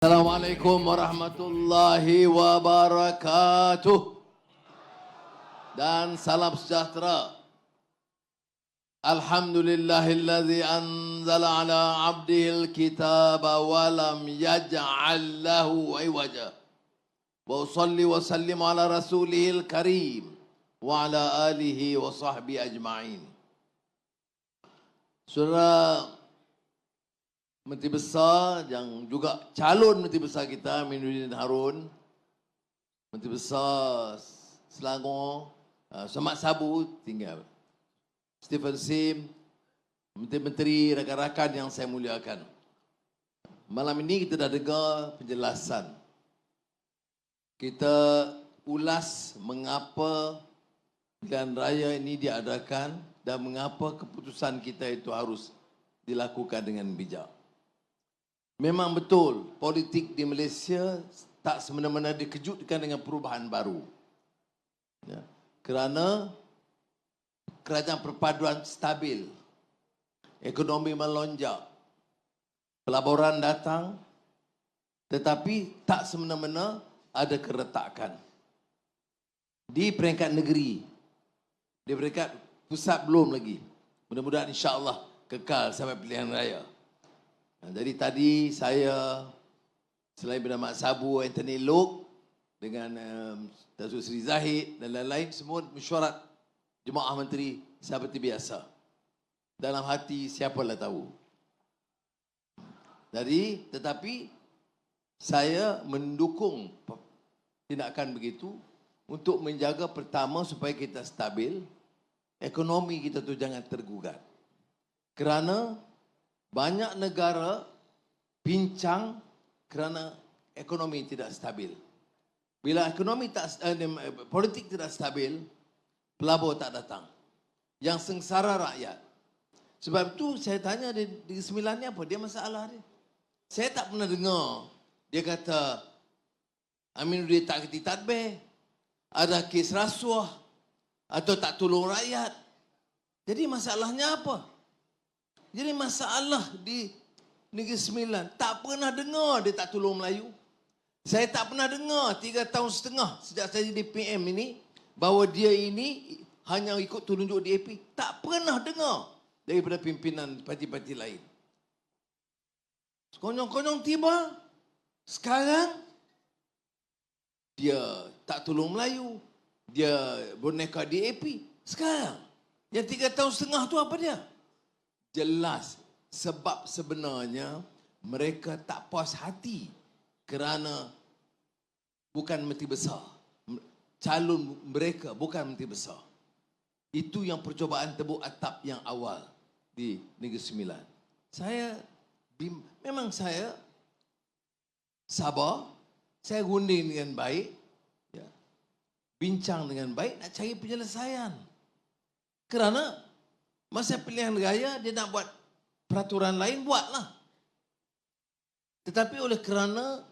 Assalamualaikum warahmatullahi wabarakatuh. Dan salam sejahtera. Alhamdulillahillazi anzala ala abdihil kitaba wa lam yaj'al lahu iwaja. Wa usalli wa sallim ala rasulihil karim wa ala alihi wa sahbihi ajma'in. Saudara Menteri Besar yang juga calon Menteri Besar kita, Aminuddin Harun, Menteri Besar Selangor, Samad Sabu tinggal, Stephen Sim, menteri-menteri, rakan-rakan yang saya muliakan. Malam ini kita dah dengar penjelasan. Kita ulas mengapa pilihan raya ini diadakan dan mengapa keputusan kita itu harus dilakukan dengan bijak. Memang betul, politik di Malaysia tak semena-mena dikejutkan dengan perubahan baru. Ya, kerana kerajaan perpaduan stabil, ekonomi melonjak, pelaburan datang, tetapi tak semena-mena ada keretakan. Di peringkat negeri, di peringkat pusat belum lagi. Mudah-mudahan insya-Allah kekal sampai pilihan raya. Jadi tadi saya selain bernama Sabu, Anthony Loke dengan Datuk Seri Zahid dan lain-lain, semua mesyuarat jemaah menteri seperti biasa. Dalam hati siapalah tahu. Jadi tetapi saya mendukung tindakan begitu untuk menjaga pertama supaya kita stabil, ekonomi kita tu jangan tergugat. Kerana banyak negara pincang kerana ekonomi tidak stabil. Bila ekonomi politik tidak stabil, pelabur tak datang. Yang sengsara rakyat. Sebab itu saya tanya di Sembilan ni apa? Dia masalah dia. Saya tak pernah dengar dia kata Aminuddin tak kerti tadbir, ada kes rasuah atau tak tolong rakyat. Jadi masalahnya apa? Jadi masalah di Negeri Sembilan, tak pernah dengar dia tak tolong Melayu. Saya tak pernah dengar 3 tahun setengah sejak saya jadi PM ini, bahawa dia ini hanya ikut tunjuk DAP. Tak pernah dengar daripada pimpinan parti-parti lain. Konyong-konyong tiba, sekarang dia tak tolong Melayu, dia boneka DAP. Sekarang, yang 3 tahun setengah tu apa dia? Jelas sebab sebenarnya mereka tak puas hati kerana bukan menteri besar. Calon mereka bukan menteri besar. Itu yang percubaan tebuk atap yang awal di Negeri Sembilan. Memang saya sabar, saya gunding dengan baik, ya, bincang dengan baik, nak cari penyelesaian. Kerana masa pilihan raya, dia nak buat peraturan lain, buatlah. Tetapi oleh kerana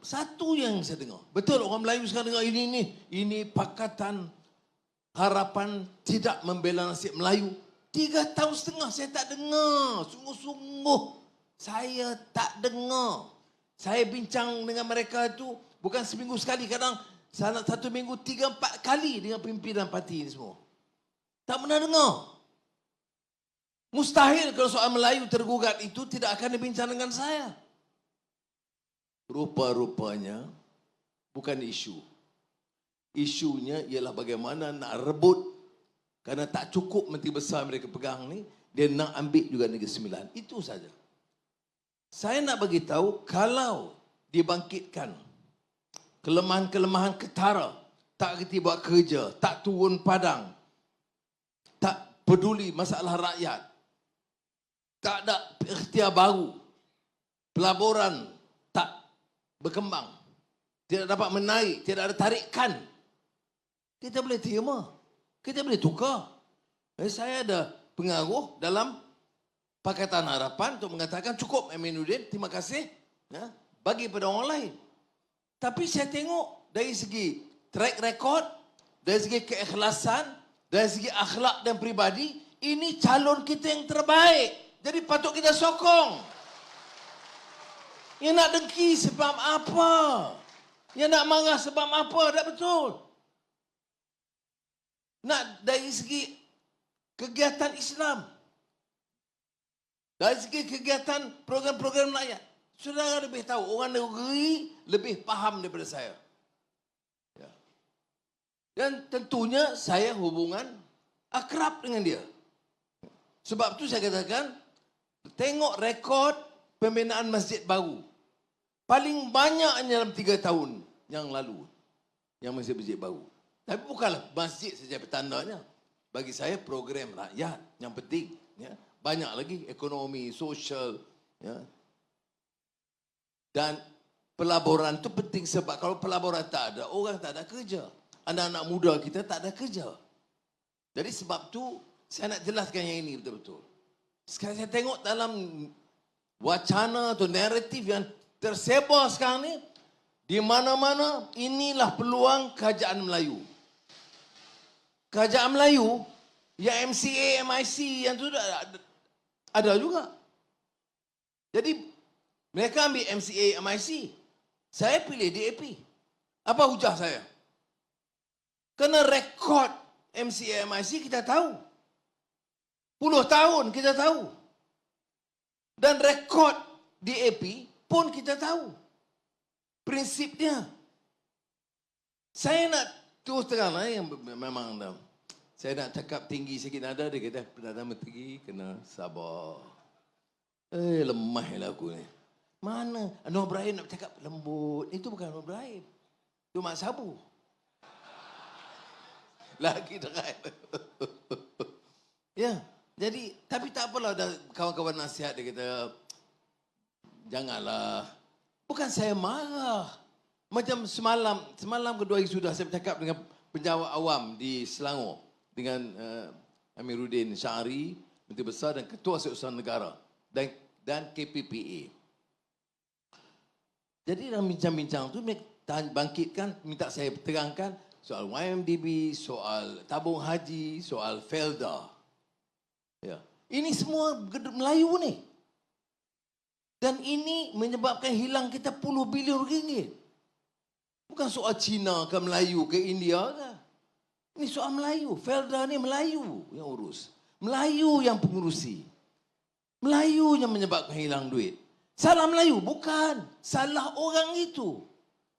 satu yang saya dengar, betul orang Melayu sekarang dengar ini Pakatan Harapan tidak membela nasib Melayu. 3 tahun setengah saya tak dengar. Sungguh-sungguh saya tak dengar. Saya bincang dengan mereka itu bukan seminggu sekali, kadang satu minggu 3-4 kali dengan pimpinan parti ini semua. Tak pernah dengar. Mustahil kalau soal Melayu tergugat itu tidak akan dibincang dengan saya. Rupa-rupanya bukan isu. Isunya ialah bagaimana nak rebut, kerana tak cukup menteri besar mereka pegang ni, dia nak ambil juga Negeri Sembilan. Itu saja. Saya nak bagi tahu, kalau dibangkitkan kelemahan-kelemahan ketara, tak kerti buat kerja, tak turun padang, tak peduli masalah rakyat, tak ada ikhtiar baru, pelaburan tak berkembang, tidak dapat menaik, tidak ada tarikan, kita boleh terima, kita boleh tukar. Saya ada pengaruh dalam Pakatan Harapan untuk mengatakan cukup Aminuddin, terima kasih, ya, bagi pada orang lain. Tapi saya tengok dari segi track record, dari segi keikhlasan, dari segi akhlak dan peribadi, ini calon kita yang terbaik. Jadi patut kita sokong. Yang nak dengki sebab apa? Yang nak marah sebab apa? Tak betul. Nak dari segi kegiatan Islam, dari segi kegiatan program-program rakyat, saudara lebih tahu. Orang negeri lebih faham daripada saya. Ya. Dan tentunya saya hubungan akrab dengan dia. Sebab tu saya katakan, tengok rekod pembinaan masjid baru. Paling banyak dalam 3 tahun yang lalu. Yang masjid-masjid baru. Tapi bukanlah masjid saja petandanya. Bagi saya program rakyat yang penting. Ya. Banyak lagi ekonomi, sosial. Ya. Dan pelaburan itu penting sebab kalau pelaburan tak ada, orang tak ada kerja. Anak-anak muda kita tak ada kerja. Jadi sebab tu saya nak jelaskan yang ini betul-betul. Sekarang saya tengok dalam wacana atau naratif yang tersebar sekarang ni, di mana-mana inilah peluang kerajaan Melayu. Kerajaan Melayu, yang MCA, MIC yang tu ada juga. Jadi mereka ambil MCA, MIC. Saya pilih DAP. Apa hujah saya? Kerana rekod MCA, MIC kita tahu. Puluh tahun kita tahu. Dan rekod DAP pun kita tahu. Prinsipnya. Saya nak terus terang lah yang memang saya nak cakap tinggi sikit nada, dia kata Perdana Menteri kena sabar. Lemahlah aku ni. Mana? Anwar Ibrahim nak cakap lembut. Itu bukan Anwar Ibrahim. Itu Mak Sabu. Lagi dekat. Ya. Jadi, tapi tak apalah. Kawan-kawan nasihat dia kata, janganlah. Bukan saya marah. Macam semalam kedua hari sudah saya bercakap dengan penjawat awam di Selangor. Dengan Amiruddin Syahri, Menteri Besar dan Ketua Setiausaha Negara. Dan KPPA. Jadi dalam bincang-bincang tu bangkitkan, minta saya terangkan soal YMDB, soal tabung haji, soal Felda. Ya. Ini semua Melayu ni. Dan ini menyebabkan hilang kita puluh bilion ringgit. Bukan soal Cina ke Melayu ke India ke. Ini soal Melayu. Felda ni Melayu yang urus. Melayu yang pengurusi. Melayu yang menyebabkan hilang duit. Salah Melayu? Bukan. Salah orang itu.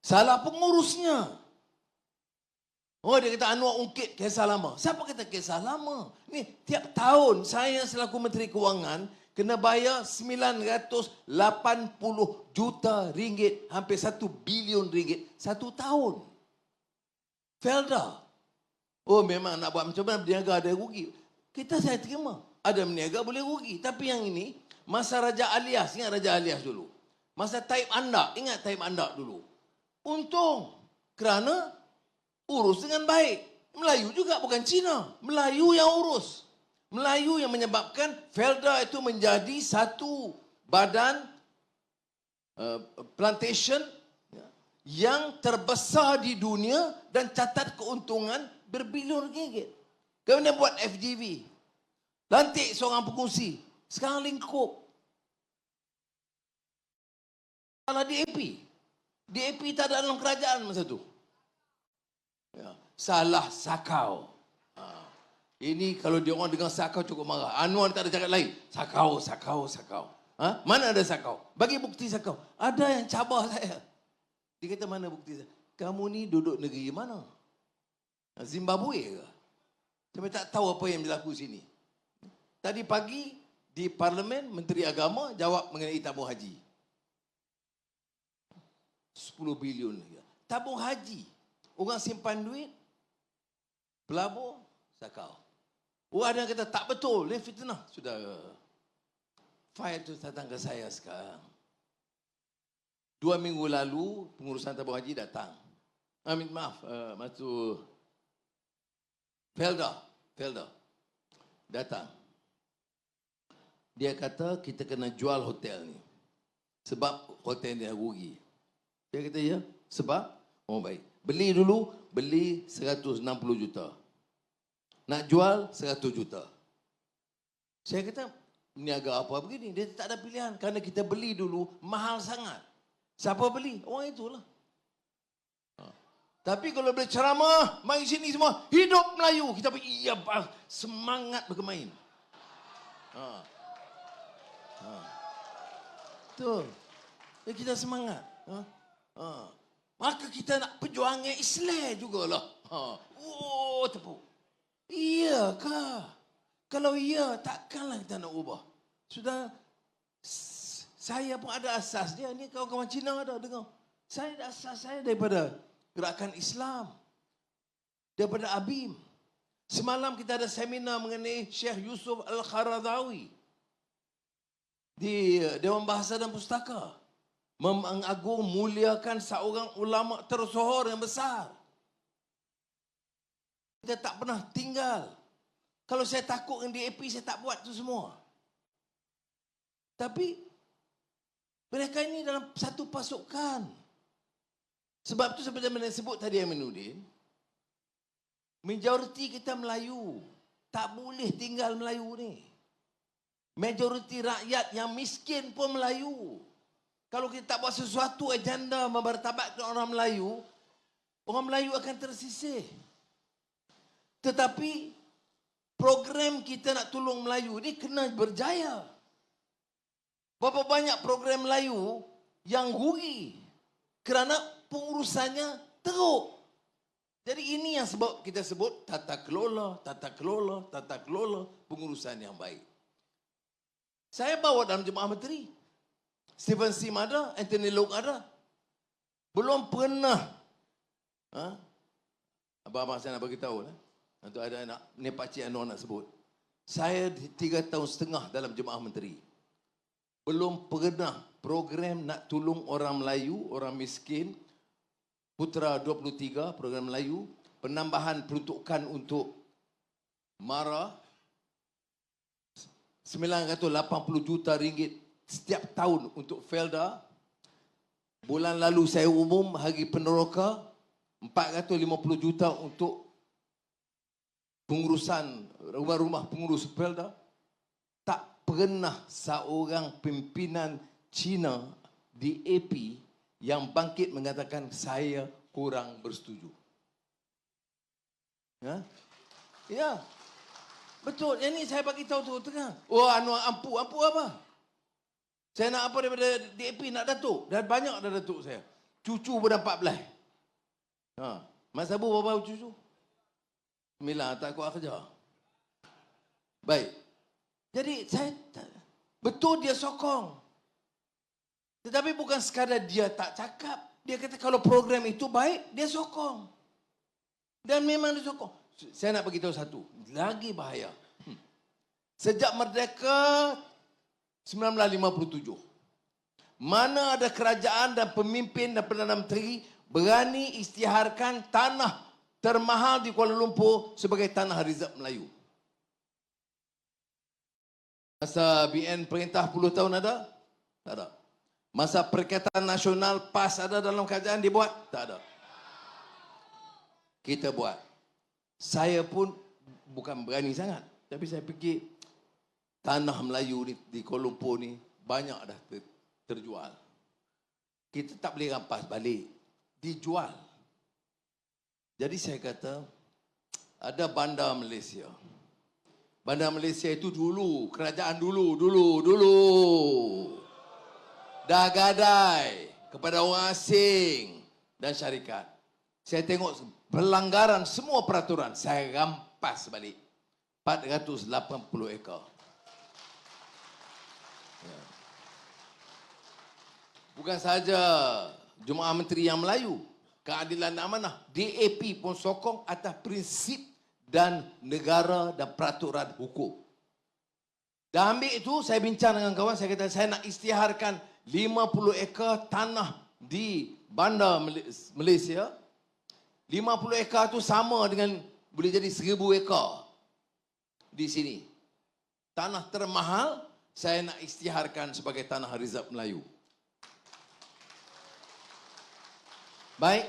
Salah pengurusnya. Oh, dia kata Anwar ungkit kisah lama. Siapa kata kisah lama? Ni tiap tahun saya selaku Menteri Kewangan kena bayar 980 juta ringgit, hampir 1 bilion ringgit satu tahun. Felda. Oh, memang nak buat macam mana berniaga ada rugi. Kita saya terima. Ada berniaga boleh rugi. Tapi yang ini, masa Raja Alias, ingat Raja Alias dulu. Masa Taib Andak, ingat Taib Andak dulu. Untung kerana urus dengan baik. Melayu juga, bukan Cina. Melayu yang urus. Melayu yang menyebabkan Felda itu menjadi satu badan plantation yang terbesar di dunia dan catat keuntungan berbilion ringgit. Kemudian buat FGV. Lantik seorang pengurusi. Sekarang lingkup. Salah DAP. DAP tak ada dalam kerajaan masa tu. Ya. Salah Sakau. Ini kalau dia orang dengar Sakau cukup marah. Anwar tak ada cakap lain. Sakau, Sakau, Sakau. Mana ada Sakau? Bagi bukti Sakau. Ada yang cabar saya. Dia kata mana bukti saya? Kamu ni duduk negeri mana? Zimbabwe ke? Saya tak tahu apa yang berlaku sini. Tadi pagi di Parlimen, Menteri Agama jawab mengenai tabung haji. 10 bilion. Tabung haji. Orang simpan duit, pelabur, Sakau. Orang ada yang kata tak betul, dia fitnah. Sudah. File itu datang ke saya sekarang. 2 minggu lalu, pengurusan tabung haji datang. Maksud Felda datang. Dia kata kita kena jual hotel ni. Sebab hotel ni rugi. Dia kata ya, sebab? Oh baik. Beli dulu, beli 160 juta. Nak jual 100 juta. Saya kata, niaga apa begini? Dia tak ada pilihan. Kerana kita beli dulu, mahal sangat. Siapa beli? Orang itulah. Tapi kalau boleh ceramah, mari sini semua, hidup Melayu. Kita iya, semangat bermain. Betul. Kita semangat. Maka kita nak perjuangan Islam jugalah. Oh, tepuk. Iyakah? Kalau iya, takkanlah kita nak ubah. Sudah, saya pun ada asas dia. Ni kawan-kawan Cina ada dengar. Saya ada asas saya daripada gerakan Islam. Daripada ABIM. Semalam kita ada seminar mengenai Syekh Yusuf Al-Qaradawi. Di Dewan Bahasa dan Pustaka. Mengagung muliakan seorang ulama tersohor yang besar. Kita tak pernah tinggal. Kalau saya takut dengan DAP, saya tak buat itu semua. Tapi mereka ini dalam satu pasukan. Sebab itu seperti yang sebut tadi Aminuddin, majoriti kita Melayu. Tak boleh tinggal Melayu ni. Majoriti rakyat yang miskin pun Melayu. Kalau kita tak buat sesuatu agenda membertabatkan orang Melayu akan tersisih. Tetapi program kita nak tolong Melayu ni kena berjaya. Berapa banyak program Melayu yang rugi kerana pengurusannya teruk. Jadi ini yang sebab kita sebut tata kelola, pengurusan yang baik. Saya bawa dalam Jemaah Menteri. Stephen Sim ada, Anthony Loke ada. Belum pernah. Abang-abang saya nak beritahu. Untuk ada anak, ni Pakcik Anwar nak sebut. Saya 3 tahun setengah dalam Jemaah Menteri. Belum pernah program nak tolong orang Melayu, orang miskin, Putera 23, program Melayu, penambahan peruntukan untuk MARA, 980 juta ringgit setiap tahun untuk Felda. Bulan lalu saya umum hari peneroka 450 juta untuk pengurusan rumah-rumah pengurus Felda. Tak pernah seorang pimpinan Cina di AP yang bangkit mengatakan saya kurang bersetuju. Ya. Betul. Yang ni saya bagi tahu terang. Oh, Anwar ampu apa? Saya nak apa daripada DAP, nak datuk. Dah banyak dah datuk saya. Cucu pun dah 14. Mas Abu berapa cucu? 9, tak kuat kerja. Baik. Jadi saya betul dia sokong. Tetapi bukan sekadar dia tak cakap. Dia kata kalau program itu baik, dia sokong. Dan memang dia sokong. Saya nak beritahu satu. Lagi bahaya. Sejak merdeka 1957. Mana ada kerajaan dan pemimpin dan Perdana Menteri berani isytiharkan tanah termahal di Kuala Lumpur sebagai tanah Rizab Melayu. Masa BN perintah 10 tahun ada? Tak ada. Masa Perikatan Nasional PAS ada dalam kerajaan dibuat? Tak ada. Kita buat. Saya pun bukan berani sangat. Tapi saya fikir tanah Melayu di Kuala Lumpur ni banyak dah terjual. Kita tak boleh rampas balik. Dijual. Jadi saya kata, ada Bandar Malaysia. Bandar Malaysia itu dulu, kerajaan dulu. Dah gadai kepada orang asing dan syarikat. Saya tengok pelanggaran semua peraturan. Saya rampas balik. 480 ekar. Bukan saja Jemaah Menteri yang Melayu, Keadilan dan Amanah, DAP pun sokong atas prinsip dan negara dan peraturan hukum. Dah ambil itu, saya bincang dengan kawan, saya kata saya nak isytiharkan 50 ekar tanah di Bandar Malaysia. 50 ekar itu sama dengan boleh jadi 1000 ekar di sini. Tanah termahal saya nak isytiharkan sebagai tanah Rizab Melayu. Baik,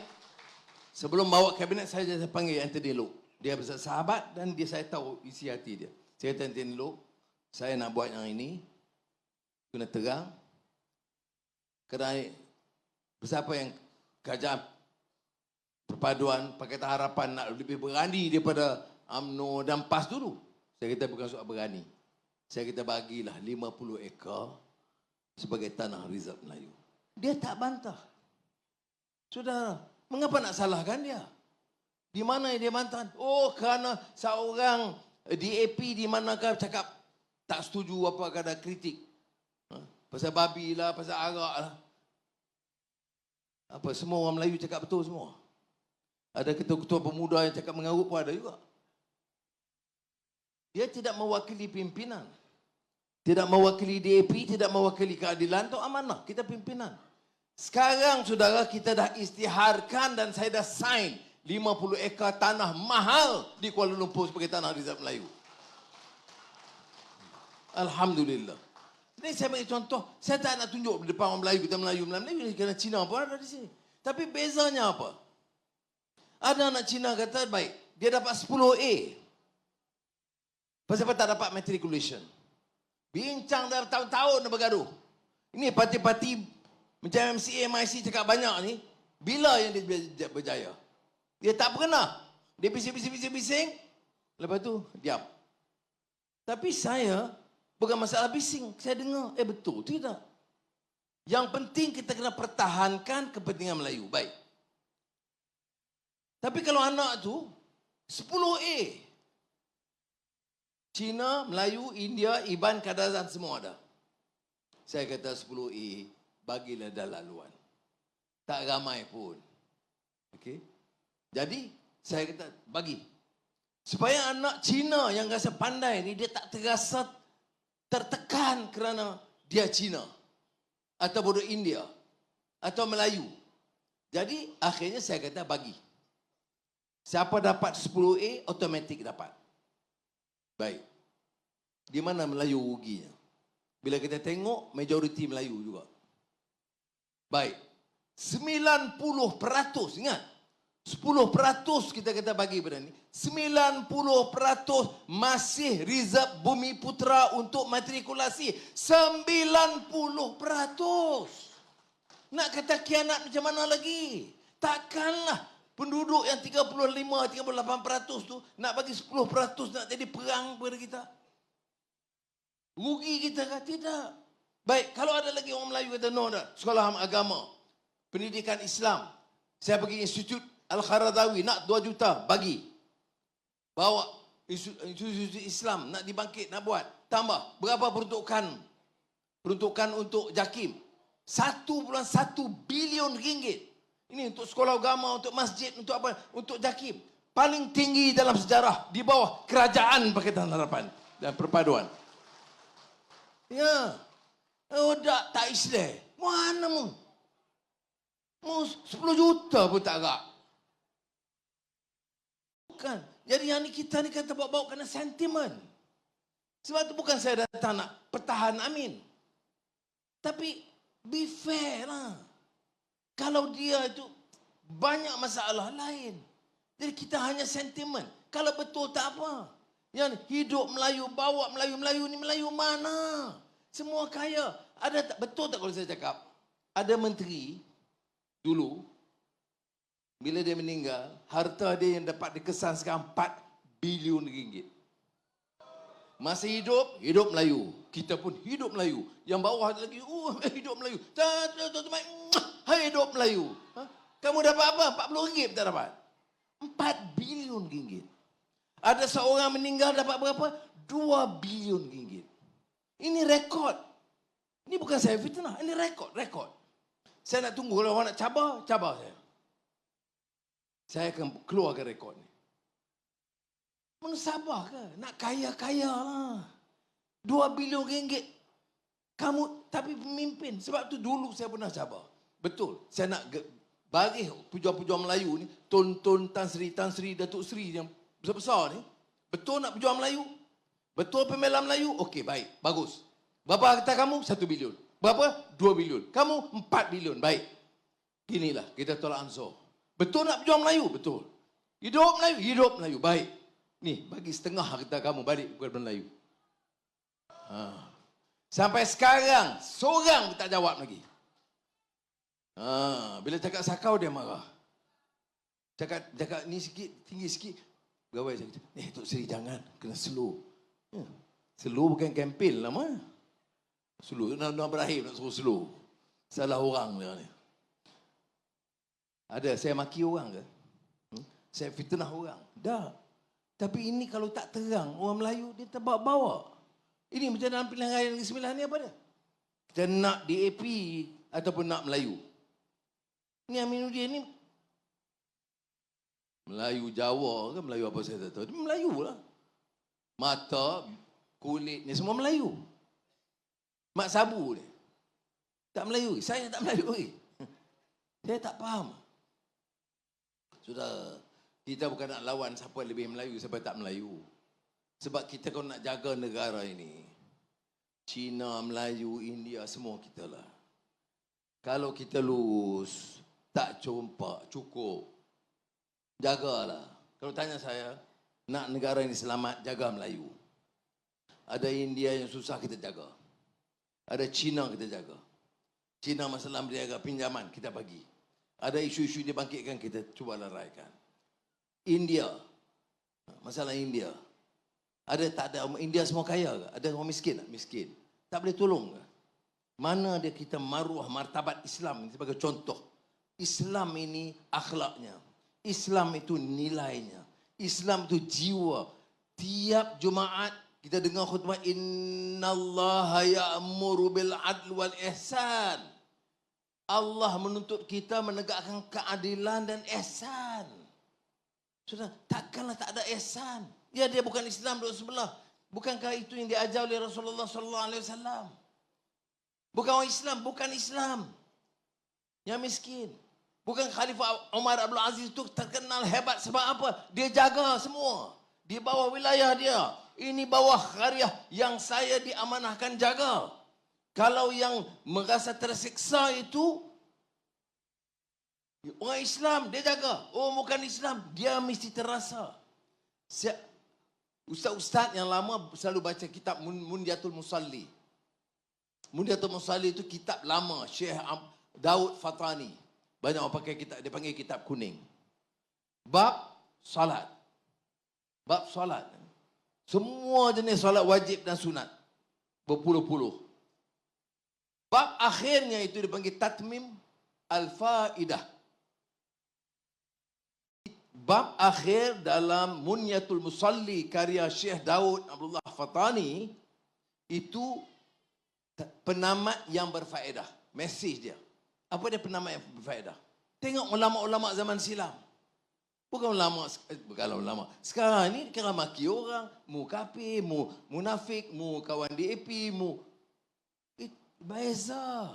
sebelum bawa kabinet saya panggil Anthony Loke. Dia bersahabat dan saya tahu isi hati dia. Saya kata Anthony Loke, saya nak buat yang ini, kena terang. Kerana Pasal apa yang kerajaan perpaduan Pakatan Harapan nak lebih berani daripada UMNO dan PAS dulu. Saya kata bukan soal berani. Saya kata bagilah 50 ekar sebagai tanah reserve Melayu. Dia tak bantah. Saudara, mengapa nak salahkan dia? Di mana dia bantah? Oh, kerana seorang DAP di manakah cakap tak setuju apa kata kritik. Pasal babi lah, pasal arak lah. Apa, semua orang Melayu cakap betul semua. Ada ketua-ketua pemuda yang cakap mengarut pun ada juga. Dia tidak mewakili pimpinan. Tidak mewakili DAP, tidak mewakili keadilan. Itu amanah, kita pimpinan. Sekarang, saudara, kita dah istiharkan dan saya dah sign 50 ekar tanah mahal di Kuala Lumpur sebagai tanah reserve Melayu. Alhamdulillah. Ini saya bagi contoh. Saya tak nak tunjuk di depan orang Melayu, kita Melayu kerana Cina pun ada di sini. Tapi bezanya apa? Ada anak Cina kata, baik, dia dapat 10A. Pasal apa tak dapat matriculation? Bincang dah tahun-tahun dah bergaduh. Ini parti-parti macam MCA, MIC cakap banyak ni, bila yang dia berjaya? Dia tak pernah. Dia bising-bising, lepas tu diam. Tapi saya, bukan masalah bising, saya dengar, betul, tidak. Yang penting kita kena pertahankan kepentingan Melayu, baik. Tapi kalau anak tu 10A, Cina, Melayu, India, Iban, Kadazan semua ada. Saya kata 10A, bagilah dah laluan. Tak ramai pun. Okey. Jadi, saya kata bagi. Supaya anak Cina yang rasa pandai ni, dia tak terasa tertekan kerana dia Cina. Atau bodoh India. Atau Melayu. Jadi, akhirnya saya kata bagi. Siapa dapat 10A, automatik dapat. Baik. Di mana Melayu ruginya? Bila kita tengok, majoriti Melayu juga. Baik. 90%, ingat. 10% kita kata bagi pada ni. 90% masih reserve Bumi Putra untuk matrikulasi. 90%. Nak kata kianat macam mana lagi? Takkanlah penduduk yang 35-38% tu nak bagi 10% nak jadi perang kepada kita. Rugi kita kah? Tidak. Baik, kalau ada lagi orang Melayu kata no dah, sekolah agama, pendidikan Islam, saya pergi Institut Al-Kharadawi, nak 2 juta, bagi. Bawa institusi Islam, nak dibangkit, nak buat. Tambah, berapa peruntukan? Peruntukan untuk JAKIM. 1.1 bilion ringgit. Ini untuk sekolah agama, untuk masjid, untuk apa? Untuk JAKIM. Paling tinggi dalam sejarah, di bawah kerajaan Pakatan Harapan dan Perpaduan. Ya. Oh, tak Islam. Mana mu? Mu 10 juta pun tak agak. Bukan. Jadi yang ni kita ni kata bawa-bawa kerana sentimen. Sebab tu bukan saya datang nak pertahan Amin. Tapi be fair lah. Kalau dia itu banyak masalah lain. Jadi kita hanya sentimen. Kalau betul tak apa. Yang hidup Melayu, bawa Melayu-Melayu ni Melayu mana? Semua kaya. Ada tak, betul tak kalau saya cakap? Ada menteri dulu, bila dia meninggal, harta dia yang dapat dikesan sekarang 4 bilion ringgit. Masa hidup, hidup Melayu. Kita pun hidup Melayu. Yang bawah lagi, hidup Melayu. Hidup Melayu. Kamu dapat apa? 40 ringgit tak dapat? 4 bilion ringgit. Ada seorang meninggal dapat berapa? 2 bilion ringgit. Ini rekod. Ini bukan saya fitnah. Ini rekod. Saya nak tunggu kalau orang nak cabar saya. Saya akan keluarkan rekod ni. Mana sabar ke? Nak kaya-kaya lah. 2 bilion ringgit. Kamu, tapi pemimpin. Sebab tu dulu saya pernah cabar. Betul. Saya nak bagi pejuang-pejuang Melayu ni, Tun Tan Sri, Datuk Sri yang besar-besar ni. Betul nak pejuang Melayu? Betul pembela Melayu? Okey, baik. Bagus. Berapa kata kamu? 1 bilion. Berapa? 2 bilion. Kamu 4 bilion. Baik. Inilah kita tolak ansur. Betul nak pejuang Melayu? Betul. Hidup Melayu? Hidup Melayu. Baik. Ni, bagi setengah harta kamu balik kepada Melayu. Sampai sekarang, seorang tak jawab lagi. Bila cakap sakau dia marah. Cakap ni sikit, tinggi sikit. Pegawai saya kata, Tok Seri jangan, kena slow. Slow bukan kempen lama. Slow, nak berakhir nak suruh slow. Salah orang dia ni. Ada, saya maki orang ke? Saya fitnah orang? Tak. Tapi ini kalau tak terang, orang Melayu dia terbawa-bawa. Ini macam dalam pilihan raya Negeri Sembilan ni apa dia? Kita nak DAP ataupun nak Melayu. Ni Aminuddin ni Melayu Jawa ke Melayu apa saya tak tahu. Dia Melayu lah. Mata, kulit ni semua Melayu. Mak sabu dia. Tak Melayu. Saya tak Melayu lagi. Saya tak faham. Sudah, kita bukan nak lawan siapa lebih Melayu, siapa tak Melayu. Sebab kita kalau nak jaga negara ini, Cina, Melayu, India, semua kita lah. Kalau kita lurus, tak cukup, jagalah. Kalau tanya saya, nak negara ini selamat, jaga Melayu. Ada India yang susah, kita jaga. Ada Cina, kita jaga. Cina masalah berniaga pinjaman, kita bagi. Ada isu-isu dibangkitkan, kita cuba leraikan. India, masalah India. Ada tak ada, India semua kaya ke? Ada orang miskin tak? Miskin. Tak boleh tolong ke? Mana dia kita maruah martabat Islam sebagai contoh. Islam ini akhlaknya. Islam itu nilainya. Islam itu jiwa. Tiap Jumaat kita dengar khutbah innallaha ya'muru bil adl wal ihsan. Allah menuntut kita menegakkan keadilan dan ihsan. Sudah, takkanlah tak ada ihsan. Ya, dia bukan Islam duduk sebelah. Bukankah itu yang diajar oleh Rasulullah sallallahu alaihi wasallam? Bukan orang Islam, bukan Islam. Yang miskin. Bukan Khalifah Umar Abdul Aziz itu terkenal hebat sebab apa? Dia jaga semua. Di bawah wilayah dia. Ini bawah qaryah yang saya diamanahkan jaga. Kalau yang merasa tersiksa itu orang Islam, dia jaga. Oh, bukan Islam, dia mesti terasa. Ustaz-ustaz yang lama selalu baca kitab Mundiatul Musalli. Mundiatul Musalli itu kitab lama, Syekh Daud Fatani. Banyak orang pakai kitab, dia panggil kitab kuning. Bab salat. Bab salat. Semua jenis salat wajib dan sunat. Berpuluh-puluh. Bab akhirnya itu dipanggil Tatmim Al-Faidah. Bab akhir dalam Munyatul Musalli karya Syekh Daud Abdullah Fatani itu penamat yang berfaedah. Mesej dia. Apa dia penamat yang berfaedah? Tengok ulama-ulama zaman silam. Bukan ulama, bukanlah ulama. Sekarang ni kira maki orang, mu kafir, mu munafik, mu kawan DAP, mu beza.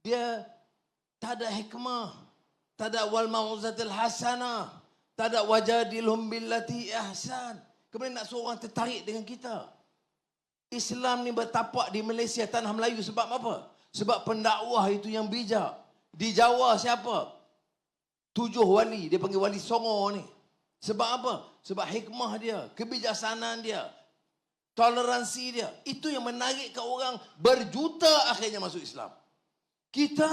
Dia tak ada hikmah, tak ada wal mauzatil hasanah, tak ada wajadilhum billati ihsan. Kemudian nak suruh orang tertarik dengan kita. Islam ni bertapak di Malaysia, tanah Melayu sebab apa? Sebab pendakwah itu yang bijak. Di Jawa siapa? 7 wali, dia panggil wali Songo ni. Sebab apa? Sebab hikmah dia, kebijaksanaan dia, toleransi dia. Itu yang menarik ke orang berjuta akhirnya masuk Islam. Kita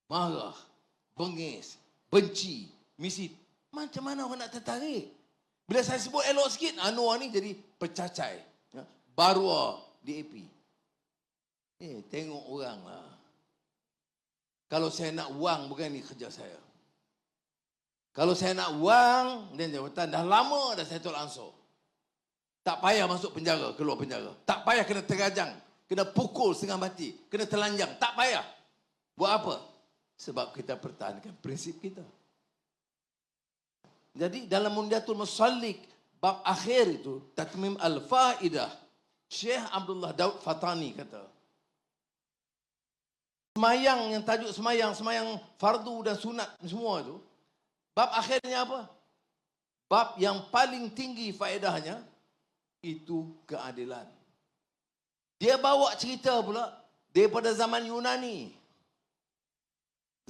marah, bengis, benci, misi. Macam mana orang nak tertarik? Bila saya sebut elok sikit, Anwar ni jadi pecacai. Barua DAP. Tengok orang lah. Kalau saya nak wang, bukan ni kerja saya. Kalau saya nak wang dan jawatan, dah lama dah saya tolak ansur. Tak payah masuk penjara, keluar penjara. Tak payah kena terajang, kena pukul setengah mati, kena telanjang. Tak payah. Buat apa? Sebab kita pertahankan prinsip kita. Jadi dalam Mundiatul Musalli bab akhir itu, Tatmim Al-Faidah, Syekh Abdullah Daud Fatani kata, semayang yang tajuk semayang fardu dan sunat semua itu, bab akhirnya apa? Bab yang paling tinggi faedahnya itu keadilan. Dia bawa cerita pula daripada zaman Yunani.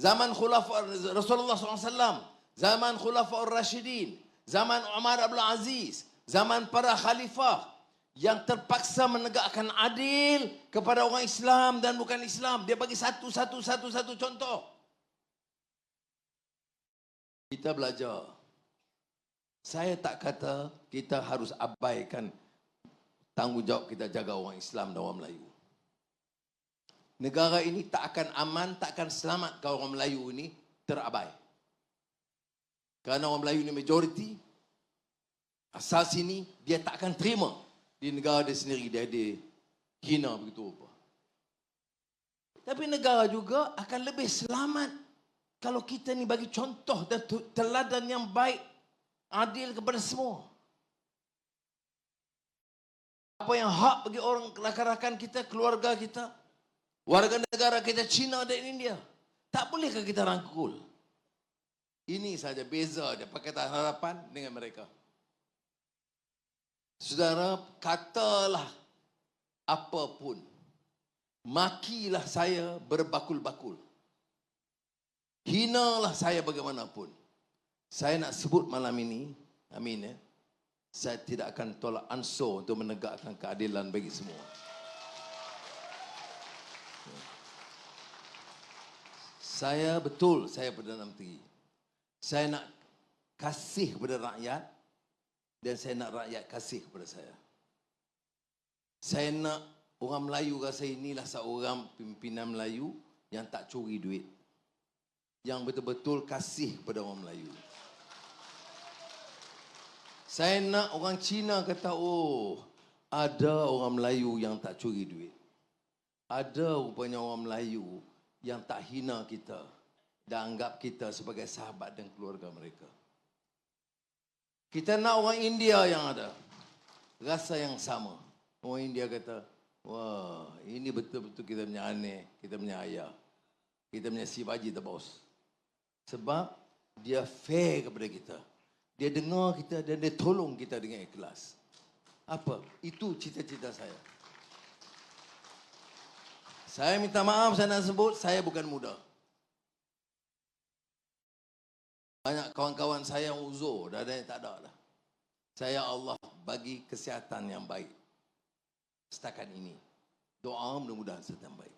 Zaman Khulafa Rasulullah SAW, zaman Khulafa Ar-Rashidin, zaman Umar Abdul Aziz, zaman para khalifah. yang terpaksa menegakkan adil kepada orang Islam dan bukan Islam. Dia bagi satu contoh. Kita belajar. Saya tak kata kita harus abaikan tanggungjawab kita jaga orang Islam dan orang Melayu. Negara ini tak akan aman, tak akan selamat kalau orang Melayu ini terabai. Kerana orang Melayu ini majoriti, asal sini dia tak akan terima di negara dia sendiri dia ada hina begitu rupa. Tapi negara juga akan lebih selamat kalau kita ni bagi contoh dan teladan yang baik, adil kepada semua. Apa yang hak bagi orang rakan-rakan kita, keluarga kita, warga negara kita Cina dan India, tak bolehkah kita rangkul? Ini saja beza dia Pakatan Harapan dengan mereka. Saudara, katalah apapun, makilah saya berbakul-bakul, hinalah saya bagaimanapun. Saya nak sebut malam ini, amin ya, saya tidak akan tolak ansur untuk menegakkan keadilan bagi semua. Saya betul, saya Perdana Menteri. Saya nak kasih kepada rakyat dan saya nak rakyat kasih kepada saya. Saya nak orang Melayu rasa inilah seorang pimpinan Melayu yang tak curi duit. Yang betul-betul kasih kepada orang Melayu. Saya nak orang Cina kata, oh, ada orang Melayu yang tak curi duit. Ada rupanya orang Melayu yang tak hina kita dan anggap kita sebagai sahabat dan keluarga mereka. Kita nak orang India yang ada rasa yang sama. Orang India kata, wah, ini betul-betul kita punya aneh, kita punya ayah, kita punya Sivaji the boss. Sebab dia fair kepada kita. Dia dengar kita dan dia tolong kita dengan ikhlas. Apa? Itu cita-cita saya. Saya minta maaf, saya nak sebut, saya bukan muda. Banyak kawan-kawan saya yang uzur, dah ada yang tak ada dah. Saya Allah bagi kesihatan yang baik. Setakat ini. Doa mudah-mudahan serta baik.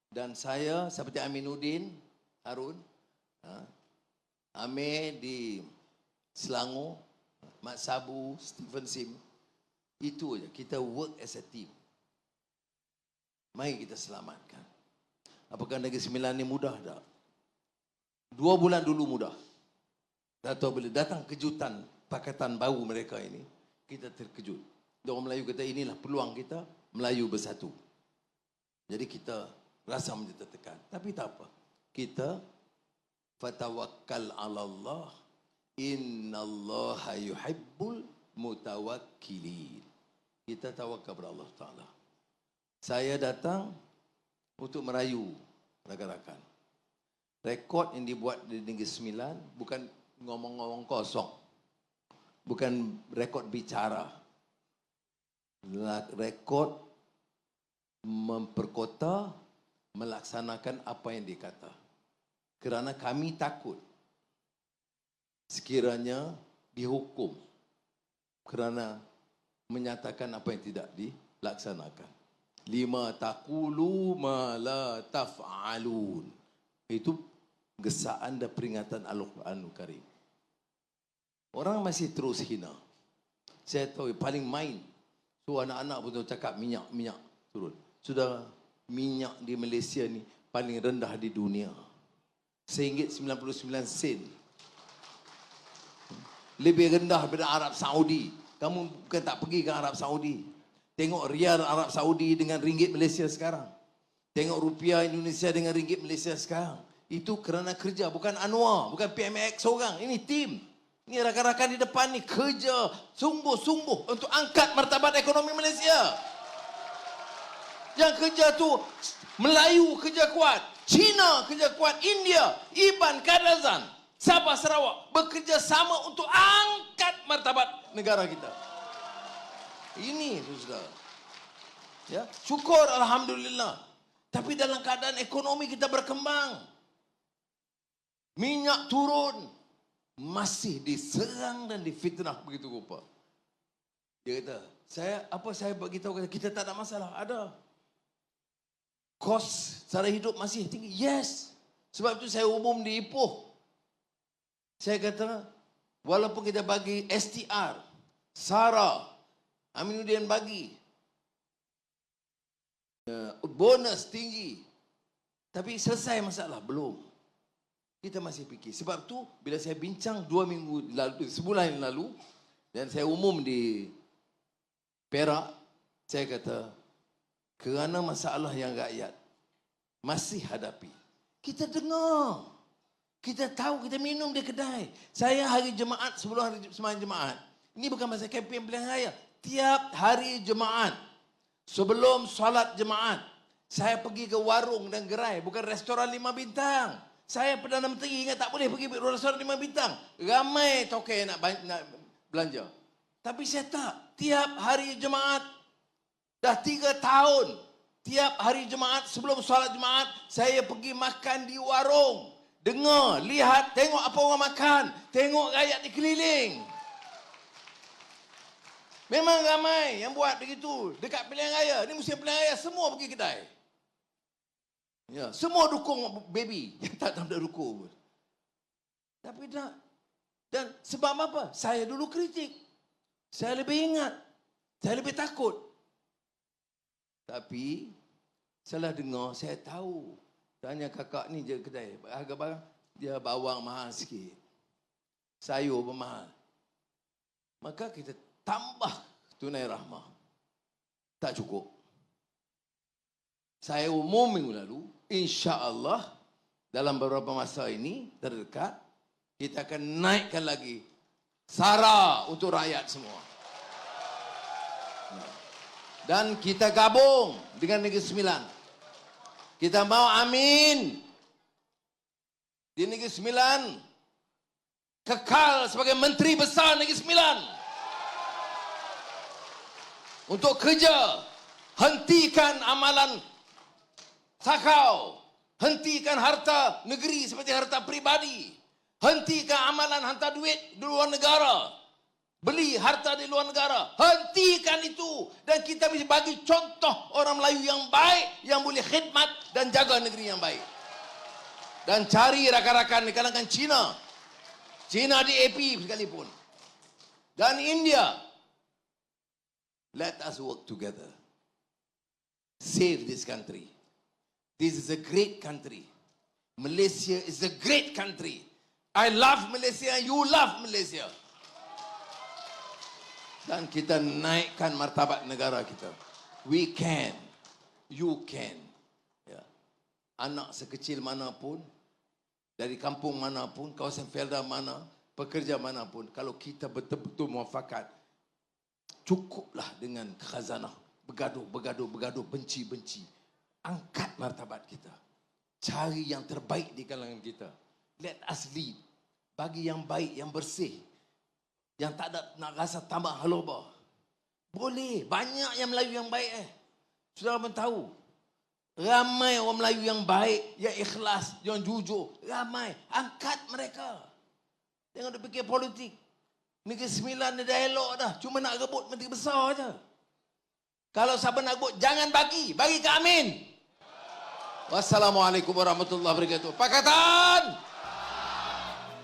Dan saya seperti Aminuddin Harun, Amir di Selangor, Mat Sabu, Stephen Sim, itu aja. Kita work as a team. Mari kita selamatkan. Apakah Negeri Sembilan ni mudah tak? 2 bulan dulu mudah. Atau bila datang kejutan pakatan baru mereka ini, kita terkejut. Orang Melayu kata inilah peluang kita, Melayu bersatu. Jadi kita rasa menjadi tertekan. Tapi tak apa. Kita fatawakkal 'ala Allah, innallaha yuhibbul mutawakkilin. Kita tawakal kepada Allah Taala. Saya datang untuk merayu rakan-rakan. Rekod yang dibuat di Negeri Sembilan bukan ngomong-ngomong kosong. Bukan rekod bicara. Rekod memperkota, melaksanakan apa yang dikata. Kerana kami takut sekiranya dihukum kerana menyatakan apa yang tidak dilaksanakan. 5 taqulu ma la taf'alun. Itu gesaan dan peringatan Al-Quranul Karim. Orang masih terus hina. Saya tahu paling main. So anak-anak pun cakap minyak turun. Sudah minyak di Malaysia ni paling rendah di dunia. RM1.99. Lebih rendah daripada Arab Saudi. Kamu bukan tak pergi ke Arab Saudi. Tengok rial Arab Saudi dengan ringgit Malaysia sekarang. Tengok rupiah Indonesia dengan ringgit Malaysia sekarang. Itu kerana kerja. Bukan Anwar, bukan PMX seorang. Ini tim. Ini rakan-rakan di depan ni kerja sungguh-sungguh untuk angkat martabat ekonomi Malaysia. Yang kerja tu Melayu kerja kuat, Cina kerja kuat, India, Iban, Kadazan, Sabah, Sarawak bekerja sama untuk angkat martabat negara kita. Ini sudah. Ya, syukur alhamdulillah. Tapi dalam keadaan ekonomi kita berkembang. Minyak turun, masih diserang dan difitnah begitu rupa. Dia kata, saya bagi tahu kita tak ada masalah. Ada. Kos cara hidup masih tinggi. Yes. Sebab itu saya umum di Ipoh. Saya kata, walaupun kita bagi STR, SARA, Aminuddin bagi bonus tinggi, tapi selesai masalah? Belum. Kita masih fikir. Sebab tu bila saya bincang 2 minggu lalu, sebulan yang lalu, dan saya umum di Perak, saya kata, kerana masalah yang rakyat masih hadapi, kita dengar. Kita tahu, kita minum di kedai. Saya hari Jumaat, sebelum hari sembahyang Jumaat, ini bukan masa kempen pilihan raya. Tiap hari Jumaat, sebelum solat Jumaat, saya pergi ke warung dan gerai, bukan restoran 5 bintang. Saya Perdana Menteri ingat tak boleh pergi restoran 5 bintang. Ramai tokai nak belanja. Tapi saya tak. Tiap hari Jumaat, dah 3 tahun, tiap hari Jumaat sebelum solat Jumaat, saya pergi makan di warung. Dengar, lihat, tengok apa orang makan. Tengok rakyat di keliling. Memang ramai yang buat begitu. Dekat pilihan raya. Ini musim pilihan raya, semua pergi kedai. Ya, semua dukung baby. Yang tak ada dukung. Tapi tak. Dan sebab apa? Saya dulu kritik. Saya lebih ingat. Saya lebih takut. Tapi, salah dengar, saya tahu. Tanya kakak ni je kedai. Harga barang, dia bawang mahal sikit. Sayur pun mahal. Maka kita tambah tunai rahmah. Tak cukup. Saya umum minggu lalu, insya-Allah dalam beberapa masa ini terdekat, kita akan naikkan lagi SARA untuk rakyat semua. Dan kita gabung dengan Negeri Sembilan. Kita mau amin. Di Negeri Sembilan, kekal sebagai Menteri Besar Negeri Sembilan. Untuk kerja, hentikan amalan sakau. Hentikan harta negeri seperti harta peribadi. Hentikan amalan hantar duit di luar negara. Beli harta di luar negara. Hentikan itu. Dan kita mesti bagi contoh orang Melayu yang baik, yang boleh khidmat dan jaga negeri yang baik. Dan cari rakan-rakan di kalangan Cina. Cina di AP sekalipun. Dan India. Let us work together. Save this country. This is a great country. Malaysia is a great country. I love Malaysia, you love Malaysia. Dan kita naikkan martabat negara kita. We can. You can. Ya. Anak sekecil manapun, dari kampung manapun, kawasan Felda mana, pekerja manapun, kalau kita betul-betul muafakat, cukuplah dengan khazanah. Bergaduh, benci. Angkat martabat kita. Cari yang terbaik di kalangan kita. Let us lead. Bagi yang baik, yang bersih. Yang tak ada nak rasa tambah haloba. Boleh. Banyak yang Melayu yang baik Saudara pun tahu. Ramai orang Melayu yang baik, yang ikhlas, yang jujur. Ramai. Angkat mereka. Jangan dia fikir politik. Negeri Sembilan dah elok dah. Cuma nak rebut menteri besar je. Kalau siapa nak rebut, jangan bagi. Bagi ke Amin. Wassalamualaikum warahmatullahi wabarakatuh. Pakatan!